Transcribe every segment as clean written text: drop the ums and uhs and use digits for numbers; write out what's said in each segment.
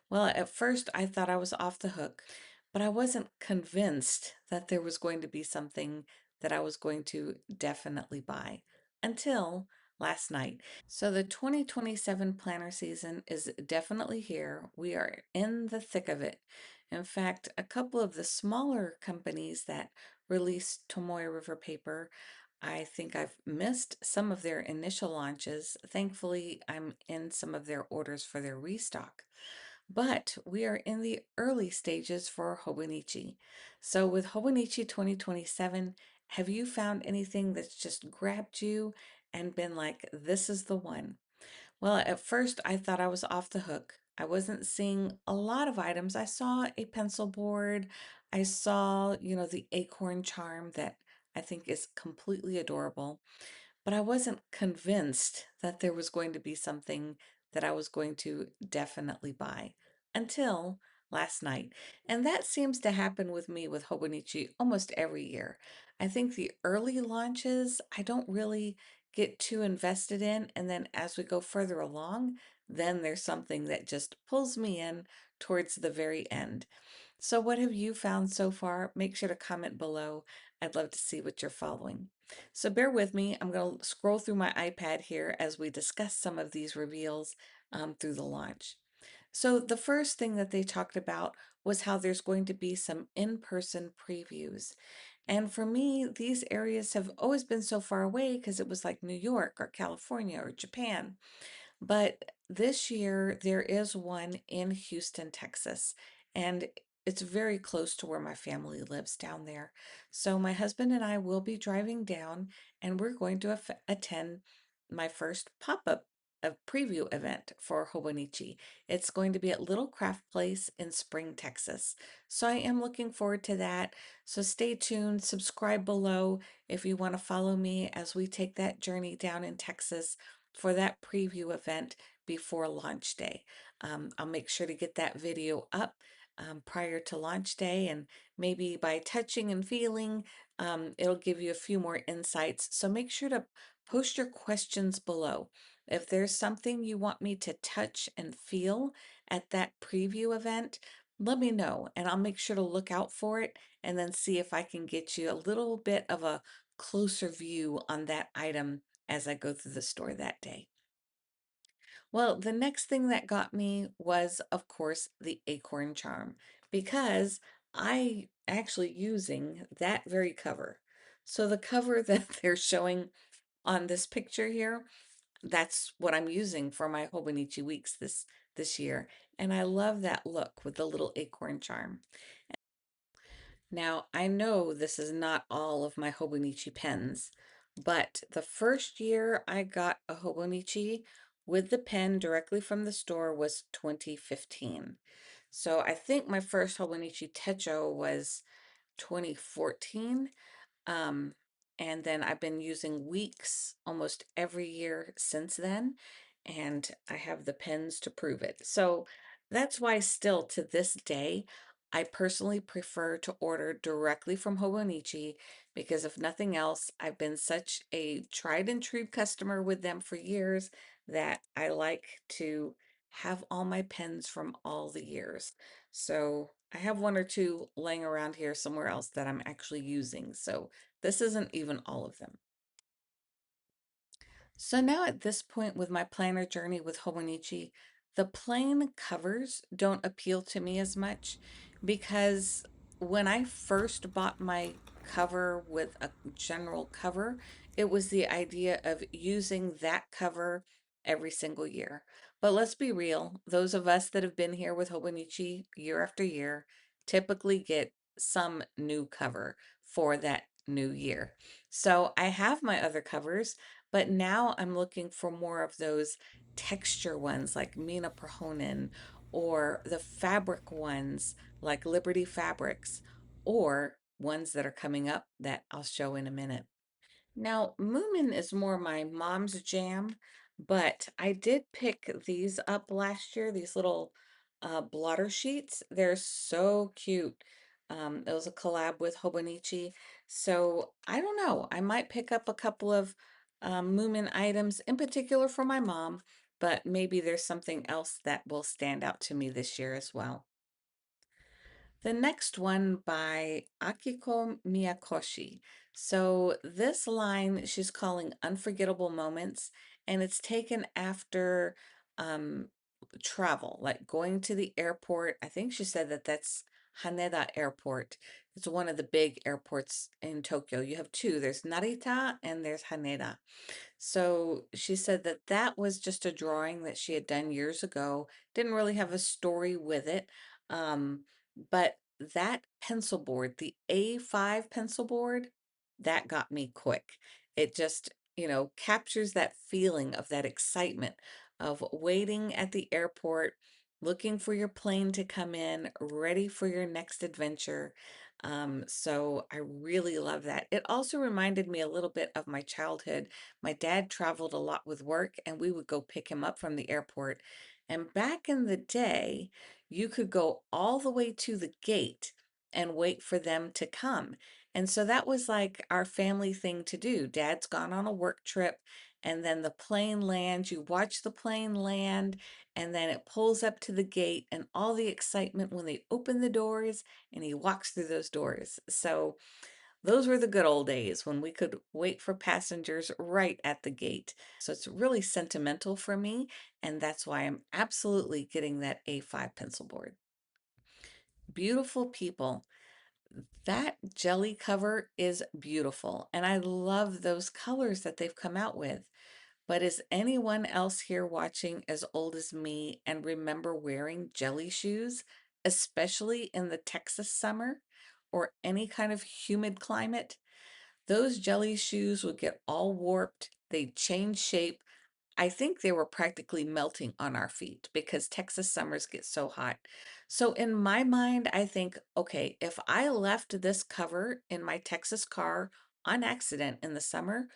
Well, at first I thought I was off the hook, but I wasn't convinced that there was going to be something that I was going to definitely buy until last night. So the 2027 planner season is definitely here. We are in the thick of it. In fact, a couple of the smaller companies that release Tomoe River paper, I think I've missed some of their initial launches. Thankfully, I'm in some of their orders for their restock. But we are in the early stages for Hobonichi. So with Hobonichi 2027, have you found anything that's just grabbed you and been like, this is the one? Well, at first I thought I was off the hook. I wasn't seeing a lot of items. I saw a pencil board. I saw, the Acorn charm that I think is completely adorable, but I wasn't convinced that there was going to be something that I was going to definitely buy until last night. And that seems to happen with me with Hobonichi almost every year. I think the early launches, I don't really get too invested in. And then as we go further along, then there's something that just pulls me in towards the very end. So, what have you found so far? Make sure to comment below. I'd love to see what you're following. So, bear with me. I'm going to scroll through my iPad here as we discuss some of these reveals through the launch. So, the first thing that they talked about was how there's going to be some in person previews. And for me, these areas have always been so far away because it was like New York or California or Japan. But this year, there is one in Houston, Texas, and it's very close to where my family lives down there. So my husband and I will be driving down, and we're going to attend my first pop-up a preview event for Hobonichi. It's going to be at Little Craft Place in Spring, Texas. So I am looking forward to that. So stay tuned, subscribe below if you want to follow me as we take that journey down in Texas for that preview event before launch day. I'll make sure to get that video up prior to launch day, and maybe by touching and feeling, it'll give you a few more insights. So make sure to post your questions below. If there's something you want me to touch and feel at that preview event, let me know and I'll make sure to look out for it and then see if I can get you a little bit of a closer view on that item as I go through the store that day. Well, the next thing that got me was, of course, the Acorn charm because I actually using that very cover. So the cover that they're showing on this picture here, that's what I'm using for my Hobonichi weeks this year. And I love that look with the little acorn charm. Now, I know this is not all of my Hobonichi pens, but the first year I got a Hobonichi with the pen directly from the store was 2015. So I think my first Hobonichi Techo was 2014. Um, and then I've been using Weeks almost every year since then, and I have the pens to prove it. So that's why still to this day, I personally prefer to order directly from Hobonichi because if nothing else, I've been such a tried and true customer with them for years that I like to have all my pens from all the years. So I have one or two laying around here somewhere else that I'm actually using. So this isn't even all of them. So now at this point with my planner journey with Hobonichi, the plain covers don't appeal to me as much because when I first bought my cover with a general cover, it was the idea of using that cover every single year. But let's be real, those of us that have been here with Hobonichi year after year typically get some new cover for that new year. So I have my other covers, but now I'm looking for more of those texture ones like Mina Prahonen or the fabric ones like Liberty Fabrics or ones that are coming up that I'll show in a minute. Now, Moomin is more my mom's jam, but I did pick these up last year, these little blotter sheets. They're so cute. It was a collab with Hobonichi. So I don't know. I might pick up a couple of Moomin items, in particular for my mom, but maybe there's something else that will stand out to me this year as well. The next one by Akiko Miyakoshi. So this line she's calling Unforgettable Moments, and it's taken after um, travel, like going to the airport. I think she said that that's Haneda Airport. It's one of the big airports in Tokyo. You have two. There's Narita and there's Haneda. So she said that that was just a drawing that she had done years ago. Didn't really have a story with it. Um, but that pencil board, the A5 pencil board, that got me quick. It just, captures that feeling of that excitement of waiting at the airport, looking for your plane to come in, ready for your next adventure. So I really love that. It also reminded me a little bit of my childhood. My dad traveled a lot with work, and we would go pick him up from the airport. And back in the day, you could go all the way to the gate and wait for them to come. And so that was like our family thing to do. Dad's gone on a work trip, and then the plane lands. You watch the plane land, and then it pulls up to the gate, and all the excitement when they open the doors and he walks through those doors. So those were the good old days when we could wait for passengers right at the gate. So it's really sentimental for me, and that's why I'm absolutely getting that A5 pencil board. Beautiful people. That jelly cover is beautiful, and I love those colors that they've come out with. But is anyone else here watching as old as me and remember wearing jelly shoes, especially in the Texas summer or any kind of humid climate? Those jelly shoes would get all warped, they'd change shape. I think they were practically melting on our feet because Texas summers get so hot. So in my mind, I think, okay, if I left this cover in my Texas car on accident in the summer,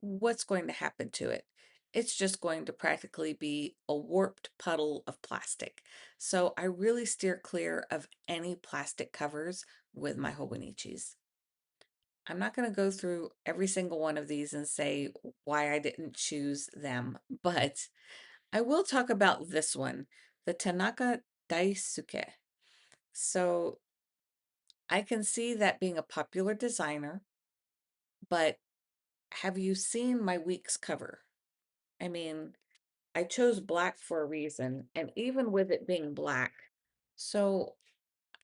what's going to happen to it? It's just going to practically be a warped puddle of plastic. So I really steer clear of any plastic covers with my Hobonichis. I'm not going to go through every single one of these and say why I didn't choose them, but I will talk about this one, the Tanaka Daisuke. So I can see that being a popular designer, but have you seen my week's cover? I mean, I chose black for a reason, and even with it being black, so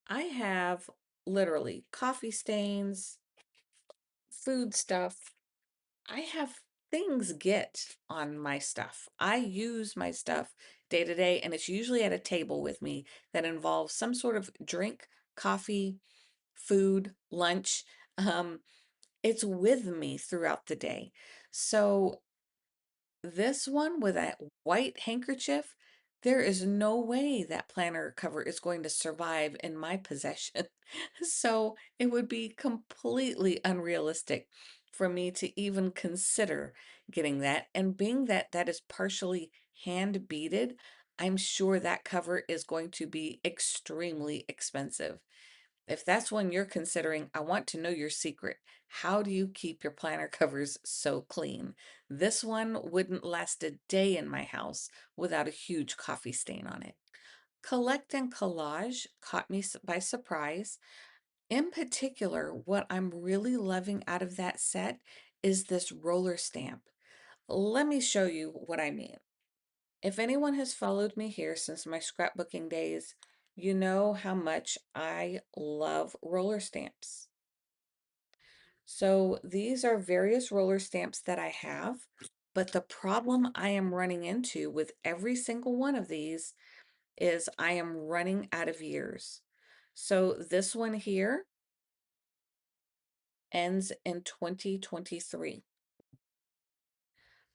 I have literally coffee stains, food stuff, I have things get on my stuff. I use my stuff day to day, and it's usually at a table with me that involves some sort of drink, coffee, food, lunch. Um, it's with me throughout the day. So this one with that white handkerchief, there is no way that planner cover is going to survive in my possession. So it would be completely unrealistic for me to even consider getting that. And being that that is partially hand beaded, I'm sure that cover is going to be extremely expensive. If that's one you're considering, I want to know your secret. How do you keep your planner covers so clean? This one wouldn't last a day in my house without a huge coffee stain on it. Collect and collage caught me by surprise. In particular, what I'm really loving out of that set is this roller stamp. Let me show you what I mean. If anyone has followed me here since my scrapbooking days, you know how much I love roller stamps. So these are various roller stamps that I have, but the problem I am running into with every single one of these is I am running out of years. So this one here ends in 2023.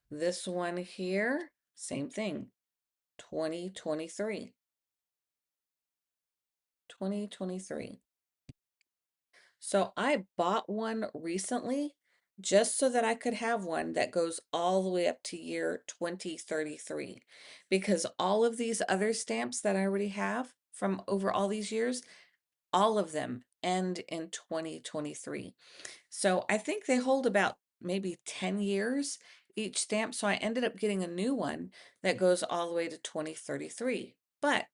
This one here, same thing, 2023. 2023. So I bought one recently just so that I could have one that goes all the way up to year 2033 because all of these other stamps that I already have from over all these years, all of them end in 2023. So I think they hold about maybe 10 years each stamp. So I ended up getting a new one that goes all the way to 2033. But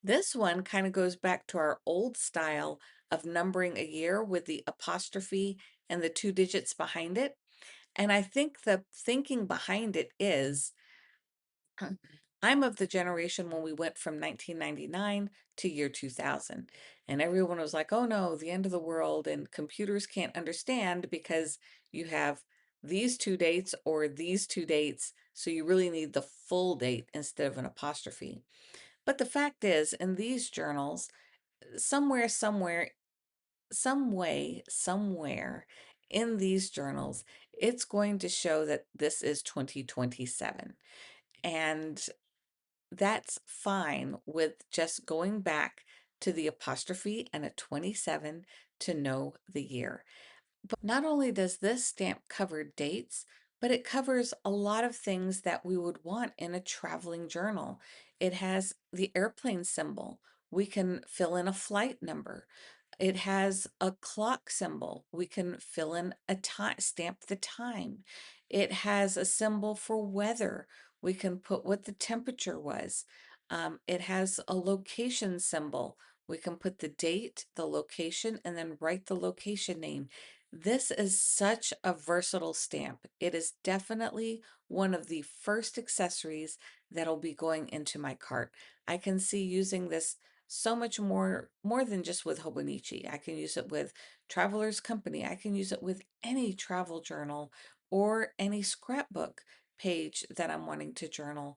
this one kind of goes back to our old style of numbering a year with the apostrophe and the 2 digits behind it. And I think the thinking behind it is I'm of the generation when we went from 1999 to year 2000. And everyone was like, oh no, the end of the world, and computers can't understand because you have these 2 dates or these 2 dates. So you really need the full date instead of an apostrophe. But the fact is, in these journals, some way, somewhere in these journals, it's going to show that this is 2027. And that's fine with just going back to the apostrophe and a 27 to know the year. But not only does this stamp cover dates, but it covers a lot of things that we would want in a traveling journal. It has the airplane symbol. We can fill in a flight number. It has a clock symbol. We can fill in a time, stamp the time. It has a symbol for weather. We can put what the temperature was. It has a location symbol. We can put the date, the location, and then write the location name. This is such a versatile stamp. It is definitely one of the first accessories that'll be going into my cart. I can see using this so much more than just with Hobonichi. I can use it with Traveler's Company. I can use it with any travel journal or any scrapbook page that I'm wanting to journal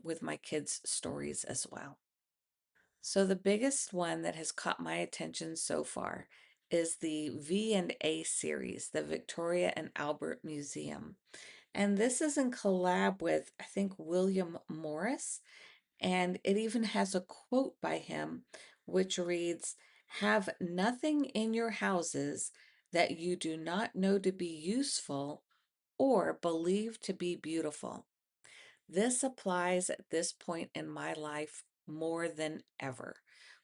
with my kids' stories as well. So the biggest one that has caught my attention so far is the V&A series, the Victoria and Albert Museum. And this is in collab with, I think, William Morris. And it even has a quote by him, which reads, "Have nothing in your houses that you do not know to be useful or believe to be beautiful." This applies at this point in my life more than ever.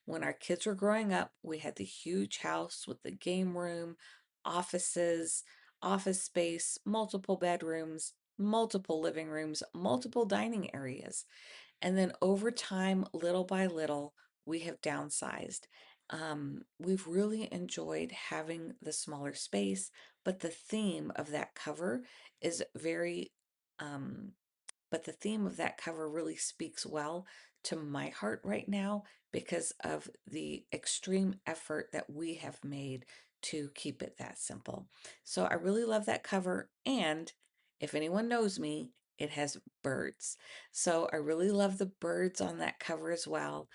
When our kids were growing up, we had the huge house with the game room, offices, office space, multiple bedrooms, multiple living rooms, multiple dining areas. And then over time, little by little, we have downsized. We've really enjoyed having the smaller space, but the theme of that cover is very um, but the theme of that cover really speaks well to my heart right now because of the extreme effort that we have made to keep it that simple. So I really love that cover. And if anyone knows me, it has birds. So I really love the birds on that cover as well.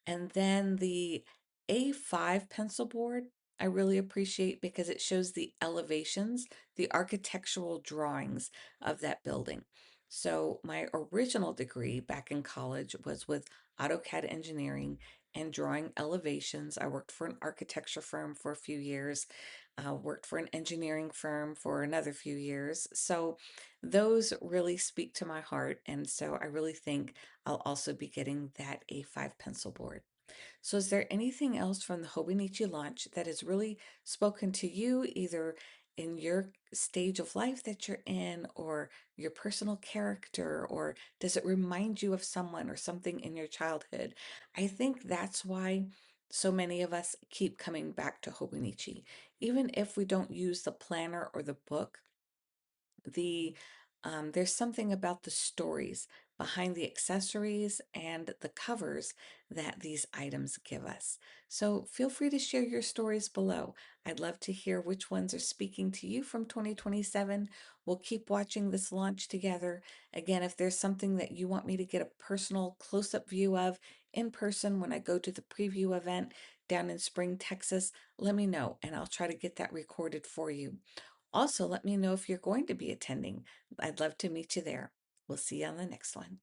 And then the A5 pencil board, I really appreciate because it shows the elevations, the architectural drawings of that building. So my original degree back in college was with AutoCAD engineering and drawing elevations. I worked for an architecture firm for a few years, worked for an engineering firm for another few years. So those really speak to my heart. And so I really think I'll also be getting that A5 pencil board. So, is there anything else from the Hobonichi launch that has really spoken to you, either in your stage of life that you're in, or your personal character, or does it remind you of someone or something in your childhood? I think that's why so many of us keep coming back to Hobonichi. Even if we don't use the planner or the book, the there's something about the stories behind the accessories and the covers that these items give us. So feel free to share your stories below. I'd love to hear which ones are speaking to you from 2027. We'll keep watching this launch together. Again, if there's something that you want me to get a personal close-up view of in person when I go to the preview event down in Spring, Texas, let me know and I'll try to get that recorded for you. Also, let me know if you're going to be attending. I'd love to meet you there. We'll see you on the next one.